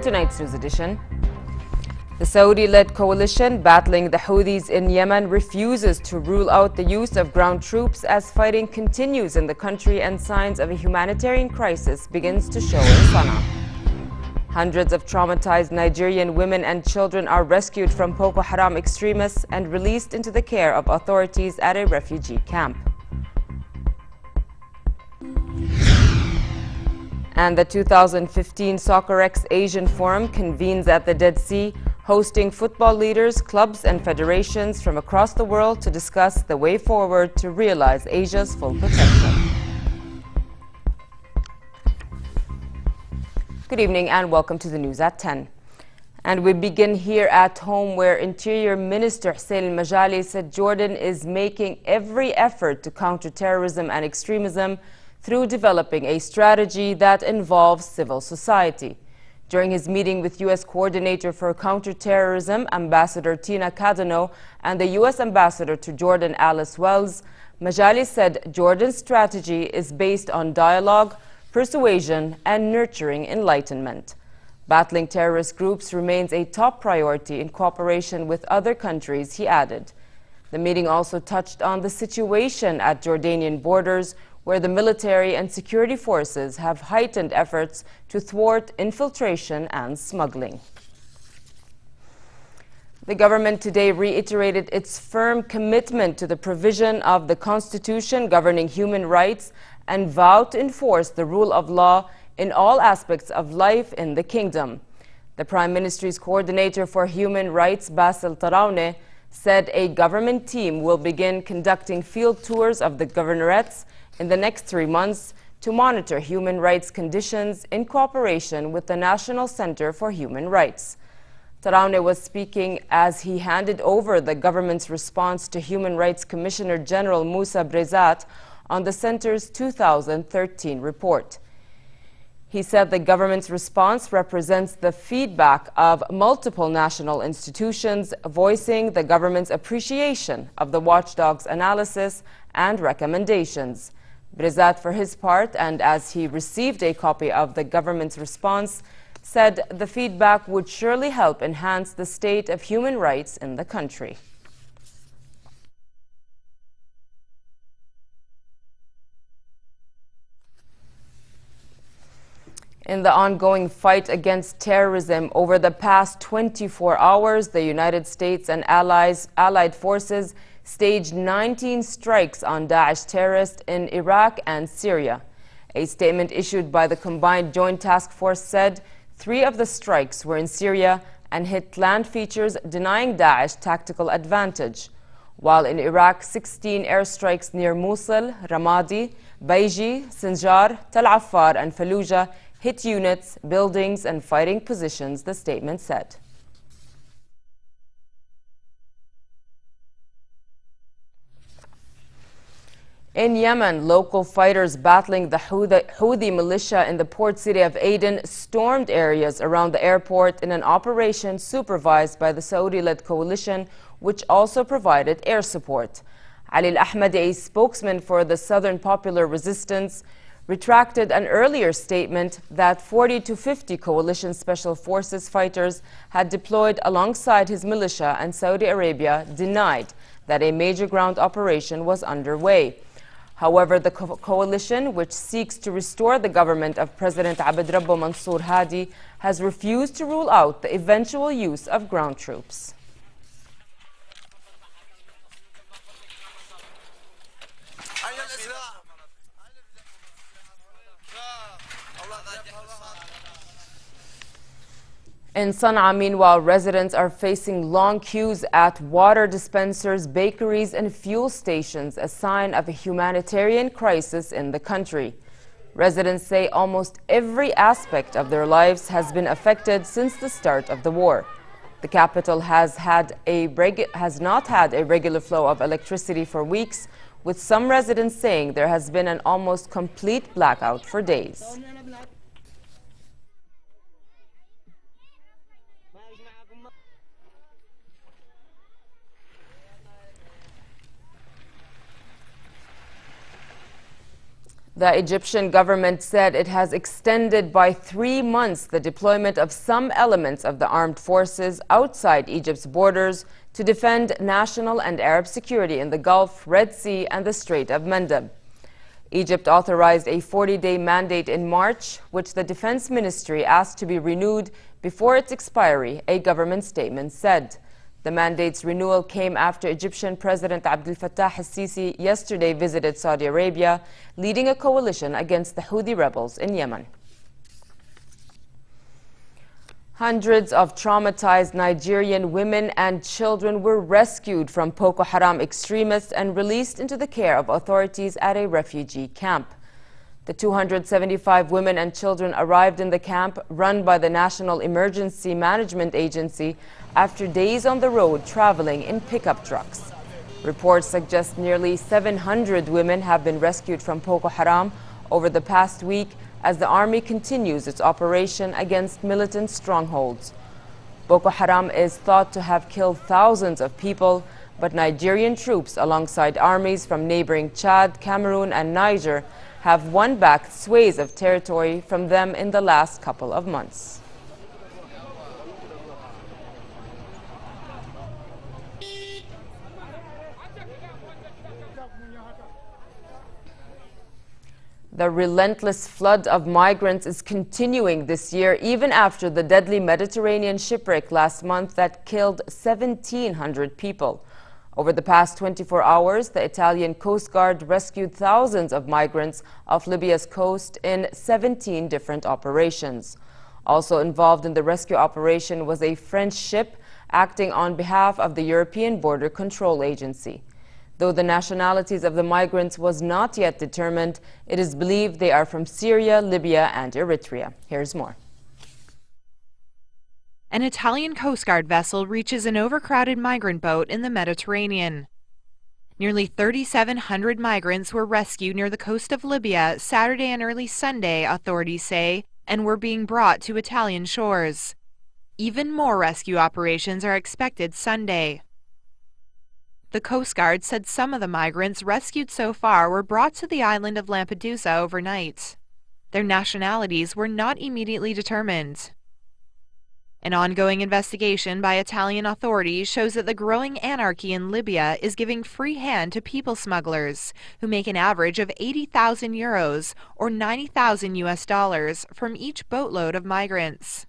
In tonight's news edition, the Saudi-led coalition battling the Houthis in Yemen refuses to rule out the use of ground troops as fighting continues in the country and signs of a humanitarian crisis begins to show in Sana'a. Hundreds of traumatized Nigerian women and children are rescued from Boko Haram extremists and released into the care of authorities at a refugee camp. And the 2015 SoccerX Asian Forum convenes at the Dead Sea, hosting football leaders, clubs and federations from across the world to discuss the way forward to realize Asia's full potential. Good evening and welcome to the news at 10. And we begin here at home, where Interior Minister Hussein al-Majali said Jordan is making every effort to counter terrorism and extremism through developing a strategy that involves civil society. During his meeting with U.S. Coordinator for Counterterrorism, Ambassador Tina Cadeno, and the U.S. Ambassador to Jordan, Alice Wells, Majali said Jordan's strategy is based on dialogue, persuasion, and nurturing enlightenment. Battling terrorist groups remains a top priority in cooperation with other countries, he added. The meeting also touched on the situation at Jordanian borders, where the military and security forces have heightened efforts to thwart infiltration and smuggling. The government today reiterated its firm commitment to the provision of the Constitution governing human rights and vowed to enforce the rule of law in all aspects of life in the kingdom. The Prime Ministry's coordinator for human rights, Basil Taraune, said a government team will begin conducting field tours of the governorates in the next 3 months to monitor human rights conditions in cooperation with the National Center for Human Rights. Taraune was speaking as he handed over the government's response to Human Rights Commissioner General Musa Brezat on the center's 2013 report. He said the government's response represents the feedback of multiple national institutions, voicing the government's appreciation of the watchdog's analysis and recommendations. Brezat, for his part, and as he received a copy of the government's response, said the feedback would surely help enhance the state of human rights in the country. In the ongoing fight against terrorism, over the past 24 hours, the United States and allied forces staged 19 strikes on Daesh terrorists in Iraq and Syria. A statement issued by the Combined Joint Task Force said 3 of the strikes were in Syria and hit land features, denying Daesh tactical advantage. While in Iraq, 16 airstrikes near Mosul, Ramadi, Baiji, Sinjar, Tal Afar and Fallujah hit units, buildings and fighting positions, the statement said. In Yemen, local fighters battling the Houthi militia in the port city of Aden stormed areas around the airport in an operation supervised by the Saudi-led coalition, which also provided air support. Ali al-Ahmadi, a spokesman for the Southern Popular Resistance, retracted an earlier statement that 40 to 50 coalition special forces fighters had deployed alongside his militia, and Saudi Arabia denied that a major ground operation was underway. However, the coalition, which seeks to restore the government of President Abd Rabbo Mansour Hadi, has refused to rule out the eventual use of ground troops. In Sana'a, meanwhile, residents are facing long queues at water dispensers, bakeries and fuel stations, a sign of a humanitarian crisis in the country. Residents say almost every aspect of their lives has been affected since the start of the war. The capital has not had a regular flow of electricity for weeks, with some residents saying there has been an almost complete blackout for days. The Egyptian government said it has extended by 3 months the deployment of some elements of the armed forces outside Egypt's borders to defend national and Arab security in the Gulf, Red Sea, and the Strait of Mendeb. Egypt authorized a 40-day mandate in March, which the Defense Ministry asked to be renewed before its expiry, a government statement said. The mandate's renewal came after Egyptian President Abdel Fattah al-Sisi yesterday visited Saudi Arabia, leading a coalition against the Houthi rebels in Yemen. Hundreds of traumatized Nigerian women and children were rescued from Boko Haram extremists and released into the care of authorities at a refugee camp. The 275 women and children arrived in the camp run by the National Emergency Management Agency after days on the road traveling in pickup trucks. Reports suggest nearly 700 women have been rescued from Boko Haram over the past week as the army continues its operation against militant strongholds. Boko Haram is thought to have killed thousands of people, but Nigerian troops alongside armies from neighboring Chad, Cameroon, and Niger have won back swathes of territory from them in the last couple of months. The relentless flood of migrants is continuing this year, even after the deadly Mediterranean shipwreck last month that killed 1,700 people. Over the past 24 hours, the Italian Coast Guard rescued thousands of migrants off Libya's coast in 17 different operations. Also involved in the rescue operation was a French ship acting on behalf of the European Border Control Agency. Though the nationalities of the migrants was not yet determined, it is believed they are from Syria, Libya, and Eritrea. Here's more. An Italian Coast Guard vessel reaches an overcrowded migrant boat in the Mediterranean. Nearly 3,700 migrants were rescued near the coast of Libya Saturday and early Sunday, authorities say, and were being brought to Italian shores. Even more rescue operations are expected Sunday. The Coast Guard said some of the migrants rescued so far were brought to the island of Lampedusa overnight. Their nationalities were not immediately determined. An ongoing investigation by Italian authorities shows that the growing anarchy in Libya is giving free hand to people smugglers, who make an average of 80,000 euros or 90,000 US dollars from each boatload of migrants.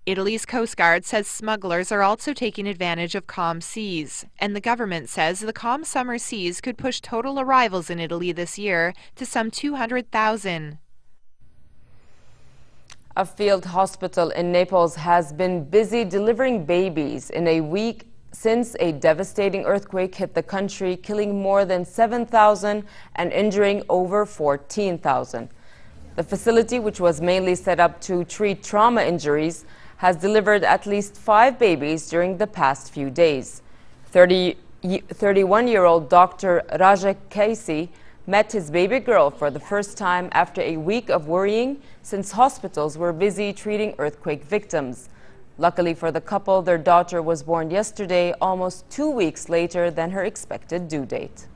Italy's Coast Guard says smugglers are also taking advantage of calm seas, and the government says the calm summer seas could push total arrivals in Italy this year to some 200,000. A field hospital in Naples has been busy delivering babies in a week since a devastating earthquake hit the country, killing more than 7,000 and injuring over 14,000. The facility, which was mainly set up to treat trauma injuries, has delivered at least 5 babies during the past few days. 31-year-old Dr. Raja Kaisi met his baby girl for the first time after a week of worrying since hospitals were busy treating earthquake victims. Luckily for the couple, their daughter was born yesterday, almost 2 weeks later than her expected due date.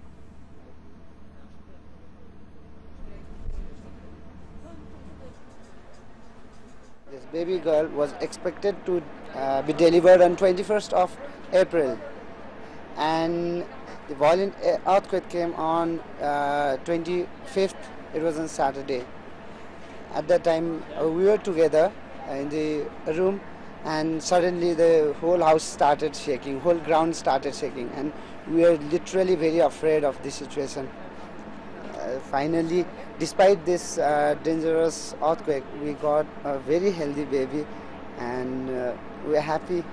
This baby girl was expected to be delivered on 21st of April, and the violent earthquake came on 25th. It was on Saturday. At that time, we were together in the room, and suddenly the whole house started shaking, whole ground started shaking, and we were literally very afraid of the situation. Finally, despite this dangerous earthquake, we got a very healthy baby, and we're happy.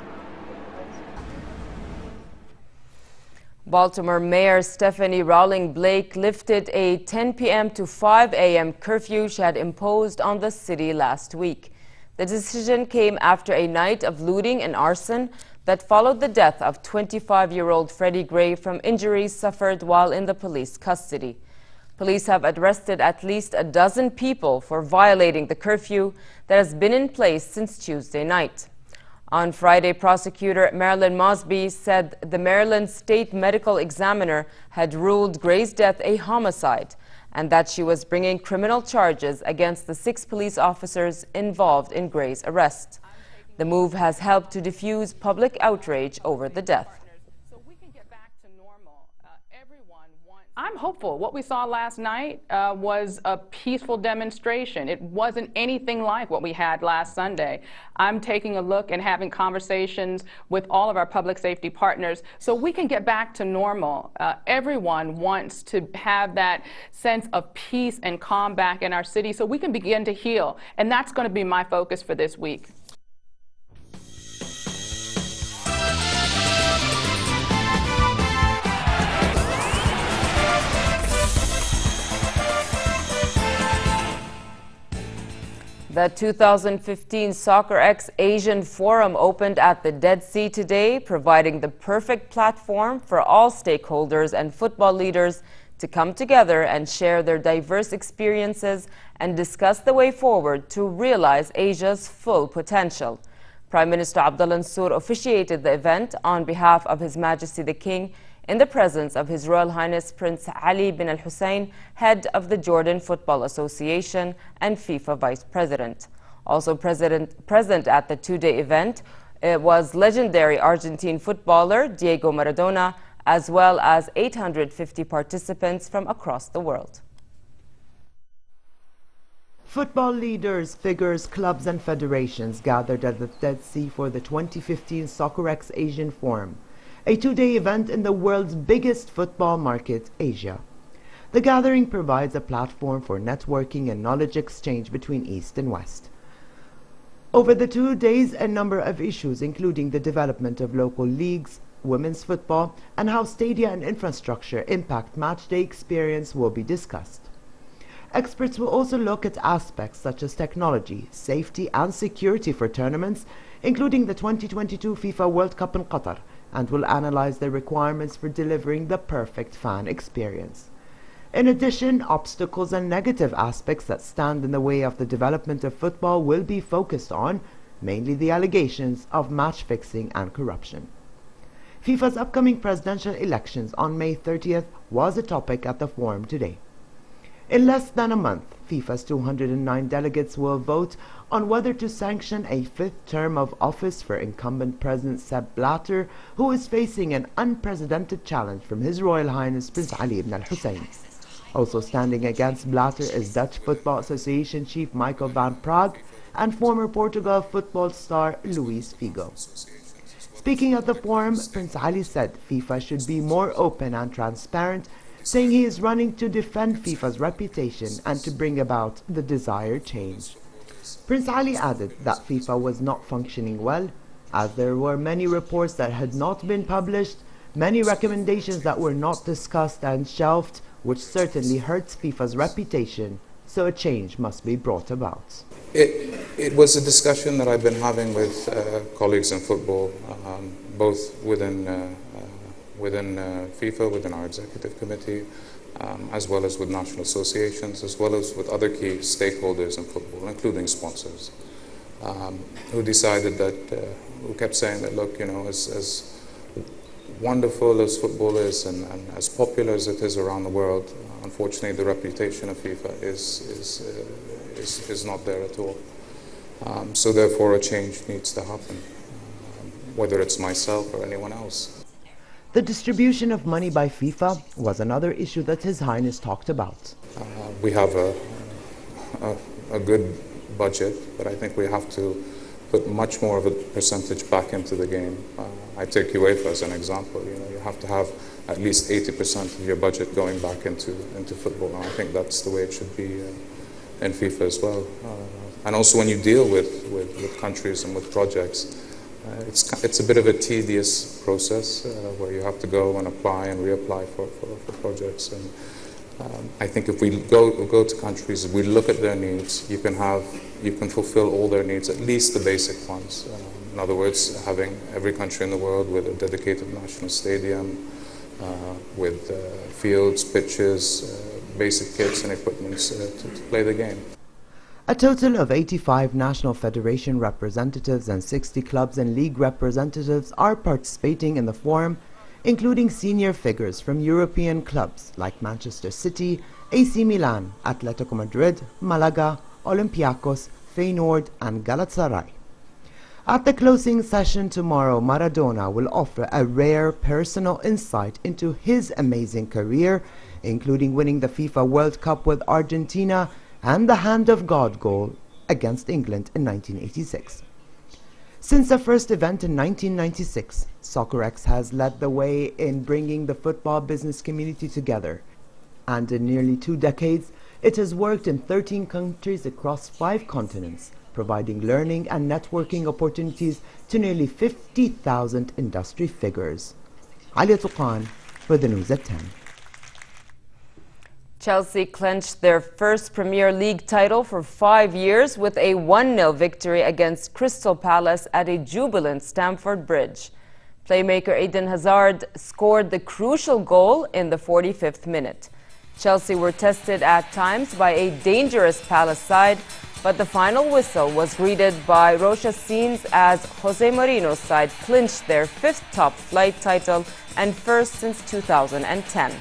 Baltimore Mayor Stephanie Rawling Blake lifted a 10 p.m. to 5 a.m. curfew she had imposed on the city last week. The decision came after a night of looting and arson that followed the death of 25-year-old Freddie Gray from injuries suffered while in the police custody. Police have arrested at least a dozen people for violating the curfew that has been in place since Tuesday night. On Friday, prosecutor Marilyn Mosby said the Maryland State Medical Examiner had ruled Gray's death a homicide and that she was bringing criminal charges against the 6 police officers involved in Gray's arrest. The move has helped to diffuse public outrage over the death. I'm hopeful. What we saw last night was a peaceful demonstration. It wasn't anything like what we had last Sunday. I'm taking a look and having conversations with all of our public safety partners so we can get back to normal. Everyone wants to have that sense of peace and calm back in our city so we can begin to heal. And that's going to be my focus for this week. The 2015 Soccer X Asian Forum opened at the Dead Sea today, providing the perfect platform for all stakeholders and football leaders to come together and share their diverse experiences and discuss the way forward to realize Asia's full potential. Prime Minister Abdullah Mansour officiated the event on behalf of His Majesty the King in the presence of His Royal Highness Prince Ali bin Al-Hussein, head of the Jordan Football Association and FIFA Vice President. Also present at the two-day event was legendary Argentine footballer Diego Maradona, as well as 850 participants from across the world. Football leaders, figures, clubs and federations gathered at the Dead Sea for the 2015 Soccer X Asian Forum, a two-day event in the world's biggest football market, Asia. The gathering provides a platform for networking and knowledge exchange between East and West. Over the 2 days, a number of issues, including the development of local leagues, women's football, and how stadia and infrastructure impact matchday experience, will be discussed. Experts will also look at aspects such as technology, safety, and security for tournaments, including the 2022 FIFA World Cup in Qatar, and will analyze the requirements for delivering the perfect fan experience. In addition, obstacles and negative aspects that stand in the way of the development of football will be focused on, mainly the allegations of match fixing and corruption. FIFA's upcoming presidential elections on May 30th was a topic at the forum today. In less than a month, FIFA's 209 delegates will vote on whether to sanction a 5th term of office for incumbent President Sepp Blatter, who is facing an unprecedented challenge from His Royal Highness Prince Ali ibn Al-Hussein. Also standing against Blatter is Dutch Football Association Chief Michael van Praag and former Portugal football star Luis Figo. Speaking at the forum, Prince Ali said FIFA should be more open and transparent, saying he is running to defend FIFA's reputation and to bring about the desired change. Prince Ali added that FIFA was not functioning well, as there were many reports that had not been published, many recommendations that were not discussed and shelved, which certainly hurts FIFA's reputation, so a change must be brought about. It was a discussion that I've been having with colleagues in football, both within FIFA, within our executive committee, as well as with national associations, as well as with other key stakeholders in football, including sponsors, who decided that, who kept saying that, look, you know, as wonderful as football is and as popular as it is around the world, unfortunately the reputation of FIFA is not there at all. So therefore a change needs to happen, whether it's myself or anyone else. The distribution of money by FIFA was another issue that His Highness talked about. We have a good budget, but I think we have to put much more of a percentage back into the game. I take UEFA as an example. You know, you have to have at least 80% of your budget going back into football, and I think that's the way it should be in FIFA as well. And also when you deal with countries and with projects, it's a bit of a tedious process where you have to go and apply and reapply for projects. And I think if we go to countries, if we look at their needs, you can fulfill all their needs, at least the basic ones. In other words, having every country in the world with a dedicated national stadium, with fields, pitches, basic kits and equipment to play the game. A total of 85 national federation representatives and 60 clubs and league representatives are participating in the forum, including senior figures from European clubs like Manchester City, AC Milan, Atletico Madrid, Malaga, Olympiacos, Feyenoord and Galatasaray. At the closing session tomorrow, Maradona will offer a rare personal insight into his amazing career, including winning the FIFA World Cup with Argentina and the Hand of God goal against England in 1986. Since the first event in 1996, SoccerX has led the way in bringing the football business community together. And in nearly 2 decades, it has worked in 13 countries across 5 continents, providing learning and networking opportunities to nearly 50,000 industry figures. Ali Tuqan for the news at 10. Chelsea clinched their first Premier League title for 5 years with a 1-0 victory against Crystal Palace at a jubilant Stamford Bridge. Playmaker Eden Hazard scored the crucial goal in the 45th minute. Chelsea were tested at times by a dangerous Palace side, but the final whistle was greeted by raucous scenes as Jose Mourinho's side clinched their 5th top-flight title and first since 2010.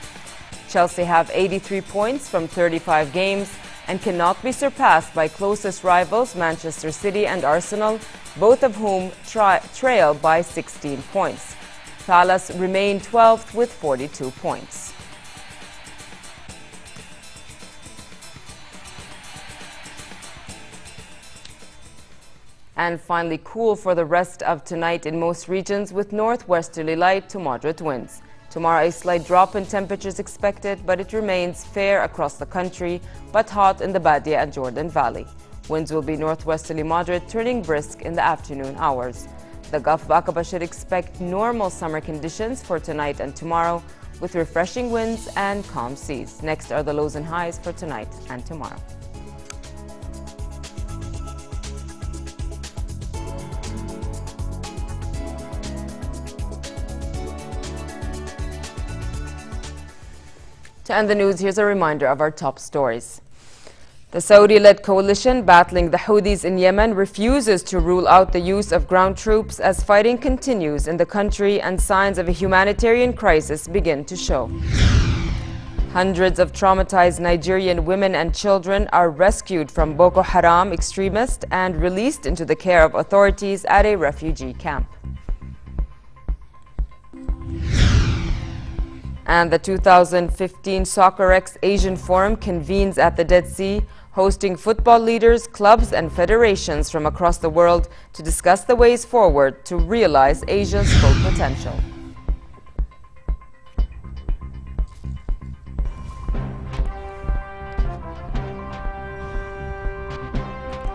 Chelsea have 83 points from 35 games and cannot be surpassed by closest rivals Manchester City and Arsenal, both of whom trail by 16 points. Palace remain 12th with 42 points. And finally, cool for the rest of tonight in most regions with northwesterly light to moderate winds. Tomorrow, a slight drop in temperatures expected, but it remains fair across the country, but hot in the Badia and Jordan Valley. Winds will be northwesterly moderate, turning brisk in the afternoon hours. The Gulf of Aqaba should expect normal summer conditions for tonight and tomorrow, with refreshing winds and calm seas. Next are the lows and highs for tonight and tomorrow. To end the news, here's a reminder of our top stories. The Saudi-led coalition battling the Houthis in Yemen refuses to rule out the use of ground troops as fighting continues in the country and signs of a humanitarian crisis begin to show. Hundreds of traumatized Nigerian women and children are rescued from Boko Haram extremists and released into the care of authorities at a refugee camp. And the 2015 SoccerX Asian Forum convenes at the Dead Sea, hosting football leaders, clubs and federations from across the world to discuss the ways forward to realize Asia's full potential.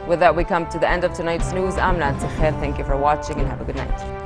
With that, we come to the end of tonight's news. I'm Nancy Khair. Thank you for watching and have a good night.